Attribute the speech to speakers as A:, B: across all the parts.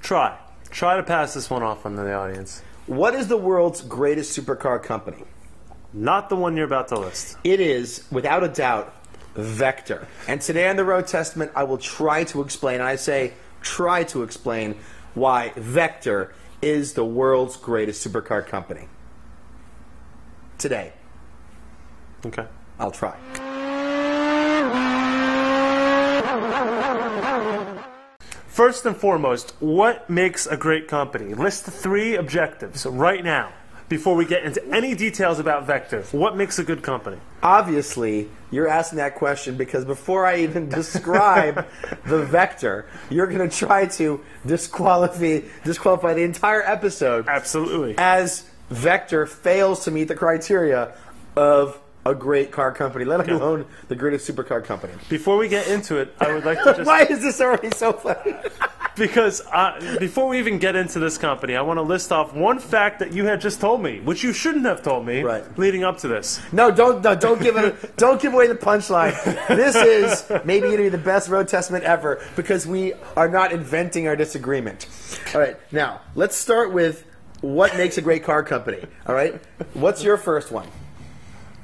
A: Try to pass this one off on the audience.
B: What is the world's greatest supercar company?
A: Not the one you're about to list.
B: It is, without a doubt, Vector. And today on the Road Testament, I will try to explain, and I say try to explain, why Vector is the world's greatest supercar company. Today.
A: Okay.
B: I'll try.
A: First and foremost, what makes a great company? List the 3 objectives right now before we get into any details about Vector. What makes a good company?
B: Obviously, you're asking that question because before I even describe the Vector, you're going to try to disqualify the entire episode.
A: Absolutely.
B: As Vector fails to meet the criteria of a great car company, let alone the greatest supercar company.
A: Before we get into it, I would like to just...
B: Why is this already so funny?
A: Because before we even get into this company, I want to list off one fact that you had just told me, which you shouldn't have told me leading up to this.
B: No, don't give away the punchline. This is maybe going to be the best Road Testament ever because we are not inventing our disagreement. All right, now let's start with what makes a great car company. All right, what's your first one?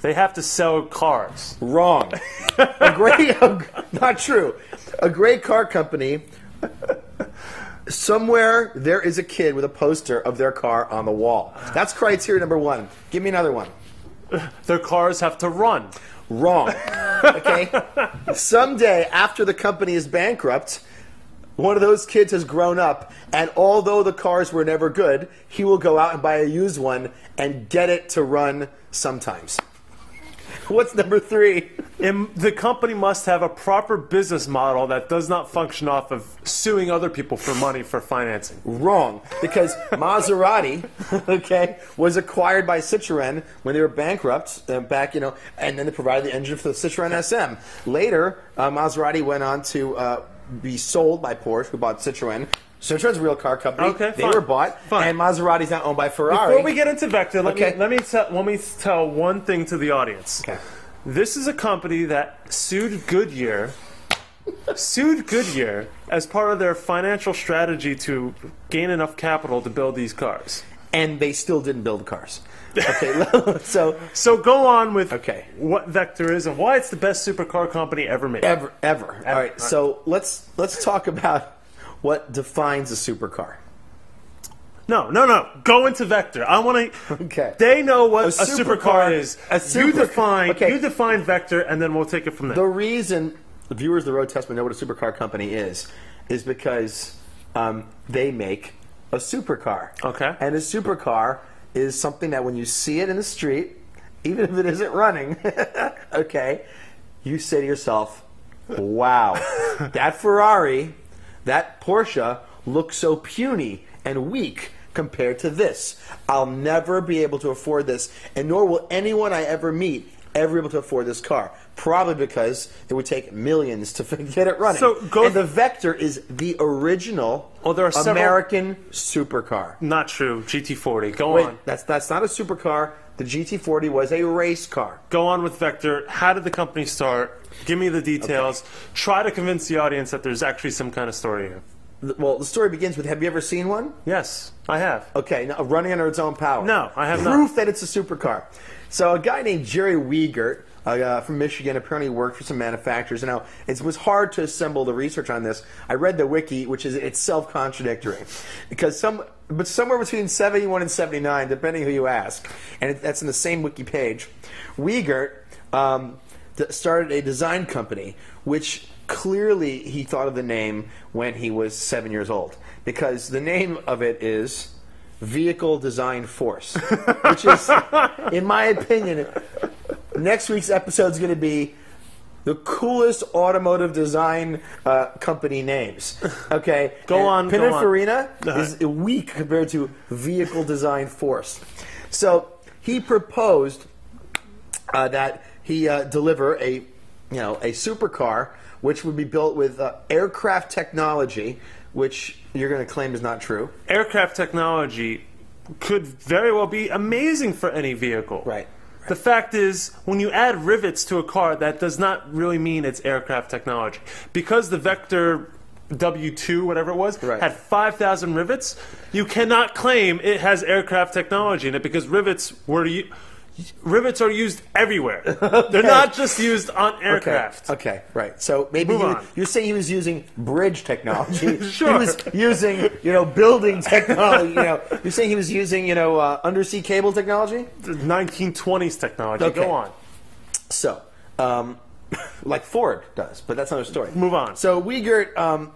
A: They have to sell cars.
B: Wrong. Not true. A great car company. Somewhere there is a kid with a poster of their car on the wall. That's criteria number 1. Give me another one.
A: Their cars have to run.
B: Wrong. Okay? Someday, after the company is bankrupt, one of those kids has grown up, and although the cars were never good, he will go out and buy a used one and get it to run sometimes. What's number 3?
A: The company must have a proper business model that does not function off of suing other people for money for financing.
B: Wrong, because Maserati, was acquired by Citroën when they were bankrupt back, and then they provided the engine for the Citroën SM. Later, Maserati went on to be sold by Porsche, who bought Citroën. Citroën's a real car company.
A: Okay,
B: they were bought, and Maserati's now owned by Ferrari.
A: Before we get into Vector, let me tell one thing to the audience.
B: Okay.
A: This is a company that sued Goodyear as part of their financial strategy to gain enough capital to build these cars.
B: And they still didn't build cars. Okay,
A: so go on with what Vector is and why it's the best supercar company ever made.
B: Ever. All right, so let's talk about what defines a supercar.
A: No. Go into Vector. I want to.
B: Okay.
A: They know what a supercar is. You define Vector, and then we'll take it from there.
B: The reason the viewers of the Road Testament know what a supercar company is because they make a supercar.
A: Okay.
B: And a supercar is something that when you see it in the street, even if it isn't running, you say to yourself, "Wow, that Ferrari." That Porsche looks so puny and weak compared to this. I'll never be able to afford this, and nor will anyone I ever meet ever be able to afford this car. Probably because it would take millions to get it running. And the Vector is the original American supercar.
A: Not true. GT40. Go on.
B: That's not a supercar. The GT40 was a race car.
A: Go on with Vector. How did the company start? Give me the details. Try to convince the audience that there's actually some kind of story here.
B: Well, the story begins with, have you ever seen one?
A: Yes, I have.
B: Okay, now, running under its own power.
A: No, I have not.
B: Proof that it's a supercar. So a guy named Jerry Wiegert from Michigan apparently worked for some manufacturers. Now, it was hard to assemble the research on this. I read the wiki, which is itself contradictory. Because somewhere between 71 and 79, depending who you ask, and that's in the same wiki page, Wiegert started a design company, which clearly he thought of the name when he was 7 years old, because the name of it is Vehicle Design Force, which is, in my opinion, next week's episode is going to be the coolest automotive design company names. Okay,
A: go on.
B: Pininfarina is weak compared to Vehicle Design Force. So he proposed that he deliver a supercar which would be built with aircraft technology, which you're going to claim is not true.
A: Aircraft technology could very well be amazing for any vehicle.
B: Right.
A: The fact is, when you add rivets to a car, that does not really mean it's aircraft technology. Because the Vector W2, whatever it was,
B: Right.
A: had 5,000 rivets, you cannot claim it has aircraft technology in it because rivets are used everywhere. They're not just used on aircraft.
B: Okay, right. So maybe
A: Move on.
B: you're saying he was using bridge technology.
A: Sure.
B: He was using, building technology. You're saying he was using, undersea cable technology.
A: 1920s technology.
B: Okay.
A: Go on.
B: So, like Ford does, but that's another story.
A: Move on.
B: So Wiegert,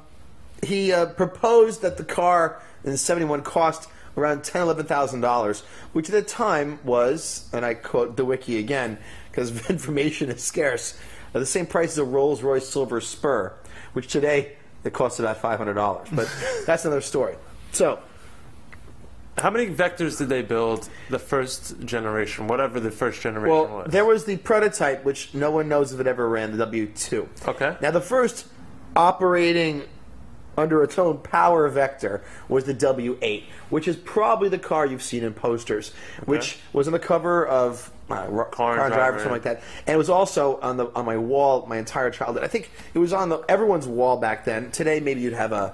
B: he proposed that the car in '71 cost around $11,000, which at the time was, and I quote the wiki again because information is scarce, the same price as a Rolls-Royce Silver Spur, which today it costs about $500. But that's another story. So,
A: how many Vectors did they build the first generation, whatever the first generation was?
B: there was the prototype, which no one knows if it ever ran, the W2.
A: Okay.
B: Now, the first operating under its own power Vector was the W8, which is probably the car you've seen in posters, which was on the cover of Car and Driver, something like that. And it was also on my wall my entire childhood. I think it was on everyone's wall back then. Today, maybe you'd have an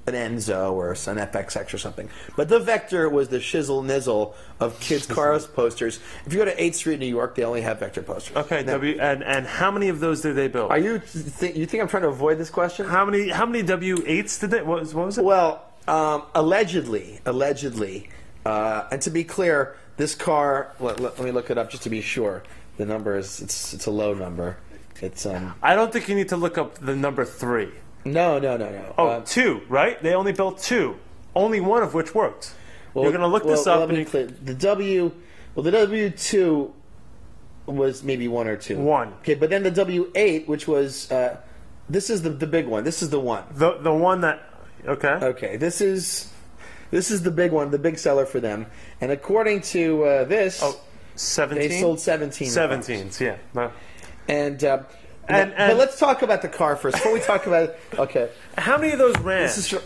B: Enzo or an FXX or something. But the Vector was the shizzle-nizzle of kids' cars posters. If you go to 8th Street, New York, they only have Vector posters.
A: Okay,
B: Now,
A: and how many of those did they build?
B: Are you think I'm trying to avoid this question?
A: How many W8s did they? What was it?
B: Well, allegedly, and to be clear, this car. Let me look it up just to be sure. The number is it's a low number. It's
A: I don't think you need to look up the number 3.
B: No.
A: Oh, 2, right? They only built 2, only one of which worked.
B: Well,
A: You're going to look this up.
B: Let me clear. The W2 was maybe 1 or 2.
A: 1.
B: Okay, but then the W8, which was this is the big one. This is the one.
A: The one that. Okay.
B: Okay, this is the big one, the big seller for them. And according to this,
A: 17.
B: they sold 17.
A: 17s, yeah. No.
B: But let's talk about the car first before we talk about it. Okay,
A: How many of those ran?
B: this is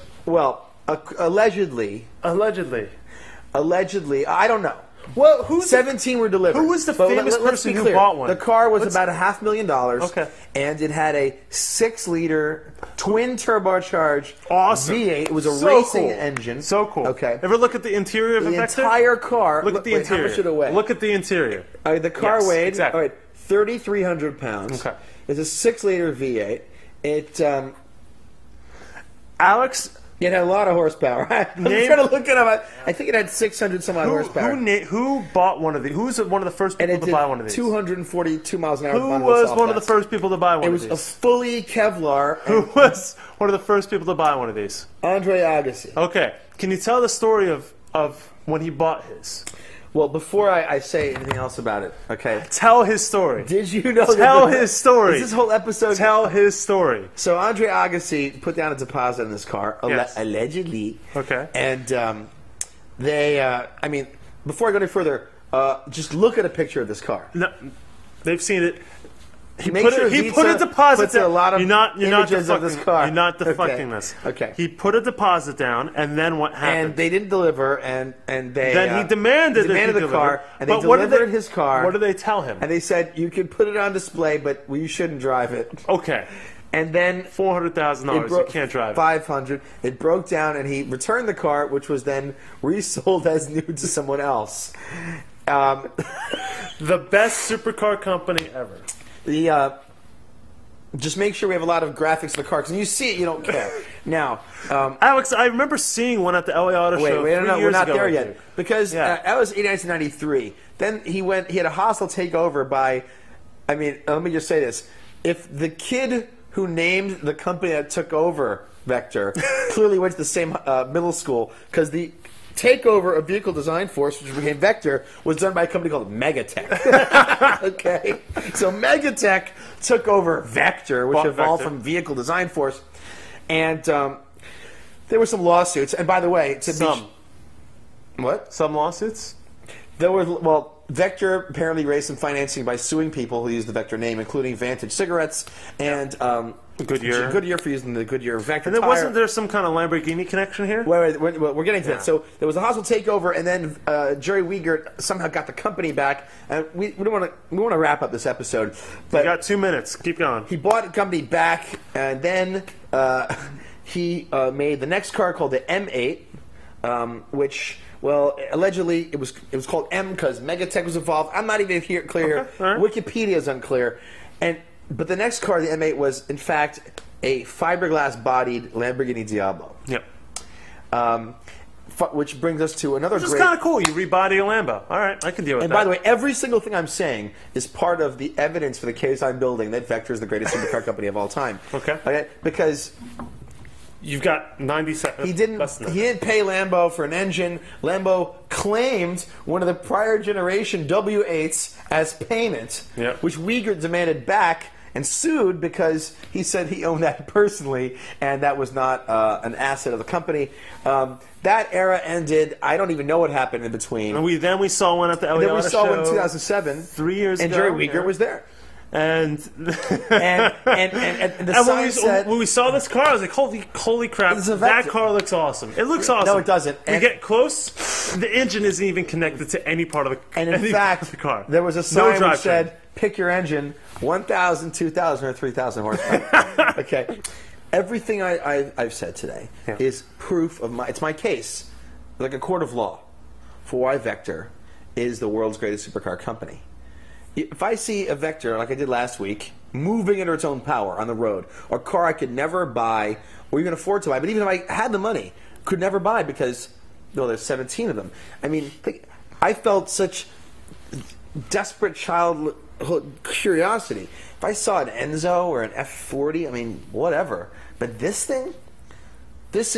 B: allegedly, I don't know.
A: Well, who's
B: 17 were delivered.
A: who was the
B: But
A: famous
B: let's be
A: person who
B: clear.
A: bought one?
B: The car was about $500,000.
A: Okay.
B: And it had a 6-liter twin turbocharged
A: Awesome.
B: V8. It was a
A: So
B: racing
A: cool.
B: engine.
A: So cool.
B: Okay.
A: Ever look at the interior of a
B: The
A: Vector?
B: entire car.
A: Look at the
B: wait,
A: interior.
B: How much did it weigh?
A: Look at the interior.
B: The car
A: Yes,
B: weighed
A: exactly.
B: 3,300 pounds.
A: Okay.
B: It's a 6-liter V8. It
A: Alex,
B: had a lot of horsepower. I'm
A: Name-
B: trying to look it up. I think it had 600 some odd horsepower.
A: who bought one of these? Who was one of the first
B: and
A: people
B: it
A: to
B: did
A: buy one of these?
B: 242 miles an hour.
A: Who
B: on
A: was
B: soft
A: one of the
B: gas.
A: first people to buy one
B: It
A: of
B: was a
A: these?
B: fully Kevlar.
A: Who was one of the first people to buy one of these?
B: Andre Agassi.
A: Okay. Can you tell the story of when he bought his?
B: Well, before I say anything else about it, okay.
A: Tell his story.
B: Did you know
A: Tell
B: that
A: his story.
B: Is this whole episode?
A: Tell his story.
B: So Andre Agassi put down a deposit in this car,
A: Yes.
B: allegedly.
A: Okay.
B: And before I go any further, just look at a picture of this car.
A: No, they've seen it. He
B: Make
A: put
B: sure
A: a
B: Visa
A: deposit
B: puts
A: down.
B: a lot of
A: you're not
B: images of
A: deflecting,
B: this car.
A: You're not deflecting
B: Okay.
A: this.
B: Okay.
A: He put a deposit down, and then what happened?
B: And they didn't deliver, and they
A: then he demanded that he
B: the
A: deliver.
B: car, and they
A: But what did
B: delivered his car.
A: What did they tell him?
B: And they said you can put it on display, but you shouldn't drive it.
A: Okay,
B: And then
A: $400,000. You can't drive it.
B: 500. It broke down, and he returned the car, which was then resold as new to someone else.
A: The best supercar company ever.
B: Just make sure we have a lot of graphics of the car, because when you see it, you don't care. Now,
A: Alex, I remember seeing one at the LA Auto Show.
B: wait,
A: three
B: no, we're
A: years
B: not
A: ago
B: there
A: with
B: yet.
A: you.
B: Because
A: Yeah.
B: that was 1993. Then he had a hostile takeover by, let me just say this. If the kid who named the company that took over Vector clearly went to the same middle school, because the takeover of Vehicle Design Force, which became Vector, was done by a company called Megatech. Okay? So Megatech took over Vector, which
A: Bought
B: evolved
A: Vector.
B: from Vehicle Design Force. And there were some lawsuits. And by the way, what?
A: Some lawsuits.
B: There were, Vector apparently raised some financing by suing people who used the Vector name, including Vantage Cigarettes and
A: Goodyear.
B: Goodyear for using the Goodyear Vector
A: And then
B: tire.
A: wasn't there some kind of Lamborghini connection here?
B: Wait, we're getting to that. So there was a hostile takeover, and then Jerry Wiegert somehow got the company back. And we want to wrap up this episode, but
A: You got 2 minutes. Keep going.
B: he bought the company back, and then he made the next car called the M8, which, well, allegedly it was called M because Megatech was involved. I'm not even clear here.
A: Right.
B: Wikipedia is unclear. But the next car, the M8, was in fact a fiberglass-bodied Lamborghini Diablo.
A: Yep.
B: Which brings us to another
A: Which is
B: great...
A: kind of cool. You rebody a Lambo. All right, I can deal with
B: And
A: that.
B: by the way, every single thing I'm saying is part of the evidence for the case I'm building that Vector is the greatest supercar company of all time.
A: Okay.
B: Because
A: you've got 97.
B: he didn't pay Lambo for an engine. Lambo claimed one of the prior generation W8s as payment, which Uyghur demanded back and sued because he said he owned that personally and that was not an asset of the company. That era ended. I don't even know what happened in between.
A: And then we saw one at the Eliana
B: Then we saw
A: show
B: one in 2007.
A: 3 years
B: and
A: ago.
B: Jerry Uyghur was there.
A: And
B: the sign said,
A: when we saw this car, I was like, holy crap, that car looks awesome. It looks awesome.
B: No, it doesn't.
A: We get close, the engine isn't even connected to any part of the,
B: and in fact,
A: the car.
B: There was a sign which said, pick your engine, 1,000, 2,000, or 3,000 horsepower. Okay. Everything I've said today is proof of it's my case, like a court of law, for why Vector is the world's greatest supercar company. If I see a Vector, like I did last week, moving under its own power on the road, or a car I could never buy or even afford to buy, but even if I had the money, could never buy because, there's 17 of them. I mean, I felt such desperate childhood curiosity. If I saw an Enzo or an F40, I mean, whatever. But this thing, this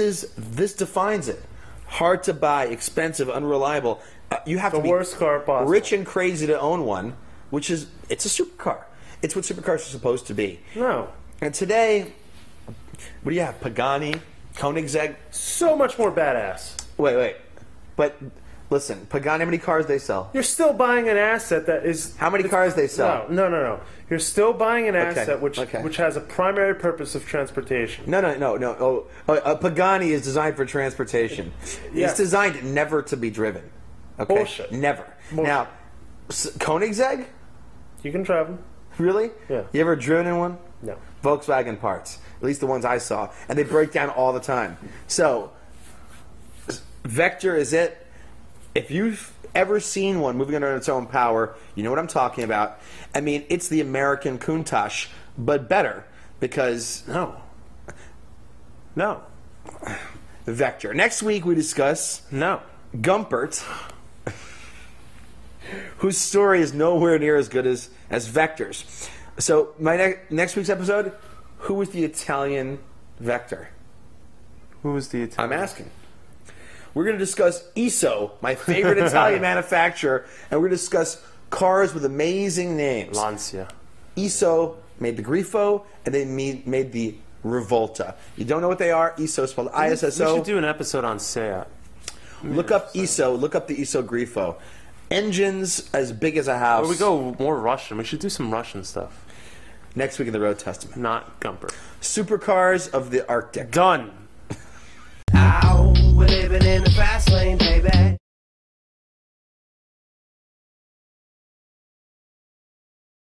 B: defines it. Hard to buy, expensive, unreliable. You have to be
A: worst car possible.
B: Rich and crazy to own one. Which is, it's a supercar. It's what supercars are supposed to be.
A: No.
B: And today, what do you have? Pagani, Koenigsegg.
A: So much more badass.
B: Wait. But listen, Pagani, how many cars they sell?
A: You're still buying an asset that is...
B: How many cars they sell?
A: No. You're still buying an asset which has a primary purpose of transportation.
B: No. Pagani is designed for transportation.
A: Yes.
B: It's designed never to be driven. Okay?
A: Bullshit.
B: Never.
A: Bullshit.
B: Now, Koenigsegg?
A: You can drive them.
B: Really?
A: Yeah.
B: You ever driven in one?
A: No.
B: Volkswagen parts. At least the ones I saw. And they break down all the time. So, Vector is it. If you've ever seen one moving under its own power, you know what I'm talking about. I mean, it's the American Countach, but better. Because...
A: No.
B: Vector. Next week we discuss...
A: No.
B: Gumpert, whose story is nowhere near as good as Vector's. So, my next week's episode, who was the Italian Vector?
A: Who was the Italian?
B: I'm asking. We're going to discuss ISO, my favorite Italian manufacturer, and we're going to discuss cars with amazing names.
A: Lancia.
B: ISO made the Grifo, and they made the Revolta. You don't know what they are? ISO is spelled ISSO.
A: We should do an episode on Seat.
B: Look up ISO. Look up the ISO Grifo. Engines as big as a house.
A: Or we go more Russian. We should do some Russian stuff.
B: Next week in the Road Testament.
A: Not Gumper.
B: Supercars of the Arctic.
A: Done.
C: Ow, we're living in the fast lane, baby.